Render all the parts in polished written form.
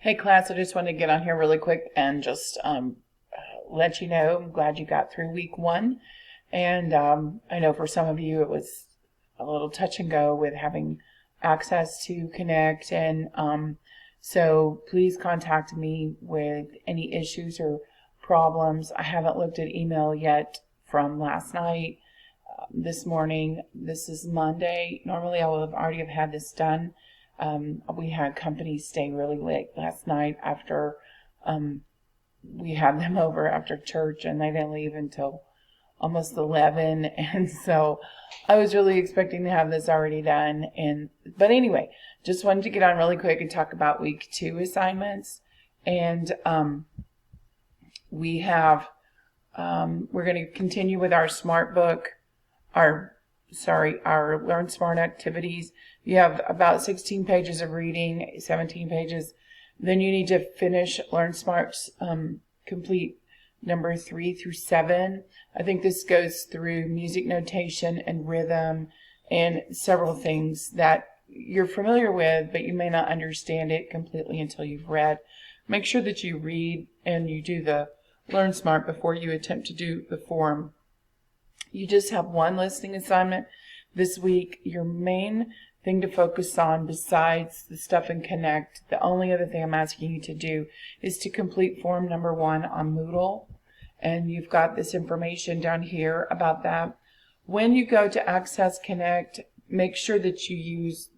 Hey class, I just wanted to get on here really quick and just let you know I'm glad you got through week one. And I know for some of you it was a little touch and go with having access to Connect. And so please contact me with any issues or problems. I haven't looked at email yet from last night, this morning. This is Monday. Normally I would have already have had this done. We had companies stay really late last night after we had them over after church, and they didn't leave until almost 11. And so I was really expecting to have this already done. But anyway, just wanted to get on really quick and talk about week 2 assignments. And we're going to continue with our Smart Book, our Learn Smart activities. You have about 16 pages of reading, 17 pages. Then you need to finish Learn Smart's complete number 3 through 7. I think this goes through music notation and rhythm and several things that you're familiar with, but you may not understand it completely until you've read. Make sure that you read and you do the Learn Smart before you attempt to do the form. You just have one listening assignment this week. Your main thing to focus on, besides the stuff in Connect, the only other thing I'm asking you to do is to complete form number 1 on Moodle. And you've got this information down here about that. When you go to Access Connect, make sure that you use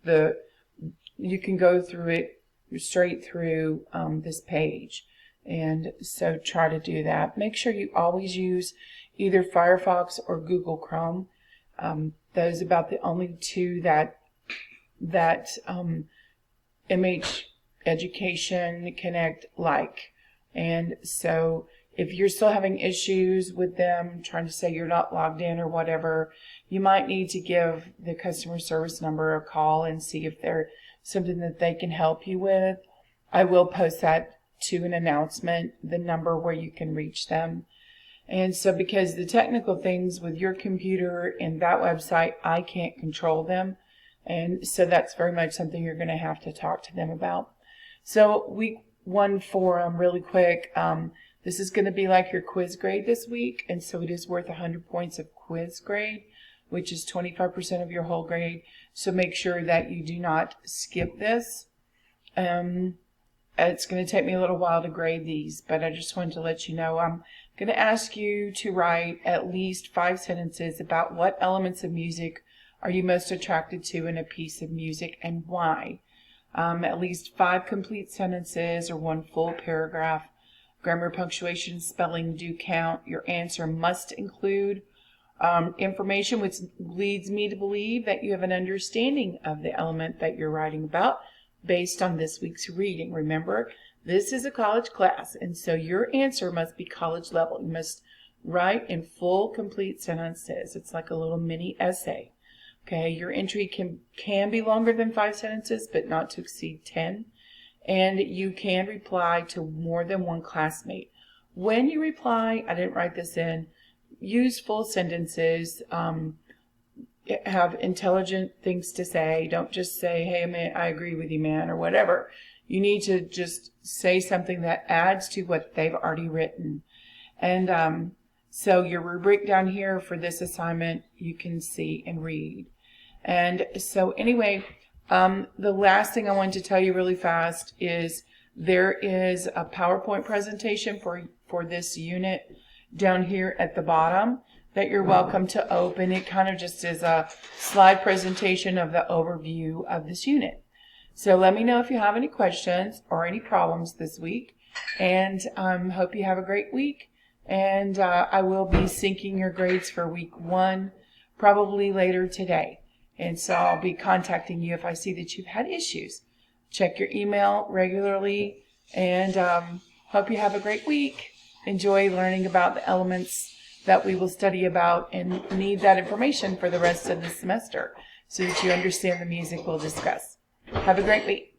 you can go through it straight through this page. And so try to do that. Make sure you always use either Firefox or Google Chrome. Those are about the only two that MH Education Connect like. And so if you're still having issues with them, trying to say you're not logged in or whatever, you might need to give the customer service number a call and see if there's something that they can help you with. I will post that to an announcement, the number where you can reach them. And so because the technical things with your computer and that website, I can't control them. And so that's very much something you're going to have to talk to them about. So week 1 forum, really quick. This is going to be like your quiz grade this week. And so it is worth 100 points of quiz grade, which is 25% of your whole grade. So make sure that you do not skip this. It's going to take me a little while to grade these, but I just wanted to let you know I'm going to ask you to write at least 5 sentences about what elements of music are you most attracted to in a piece of music and why. At least 5 complete sentences or 1 full paragraph. Grammar, punctuation, spelling do count. Your answer must include information which leads me to believe that you have an understanding of the element that you're writing about based on this week's reading. Remember, this is a college class, and so your answer must be college level. You must write in full, complete sentences. It's like a little mini essay. Okay, your entry can be longer than 5 sentences, but not to exceed 10. And you can reply to more than one classmate. When you reply, I didn't write this in, use full sentences. Have intelligent things to say. Don't just say, hey, man, I agree with you, man, or whatever. You need to just say something that adds to what they've already written. And so your rubric down here for this assignment, you can see and read. And so anyway, the last thing I wanted to tell you really fast is there is a PowerPoint presentation for this unit down here at the bottom that you're welcome to open. It kind of just is a slide presentation of the overview of this unit. So let me know if you have any questions or any problems this week. And hope you have a great week. And I will be syncing your grades for week 1 probably later today. And so I'll be contacting you if I see that you've had issues. Check your email regularly. And hope you have a great week. Enjoy learning about the elements that we will study about and need that information for the rest of the semester so that you understand the music we'll discuss. Have a great week.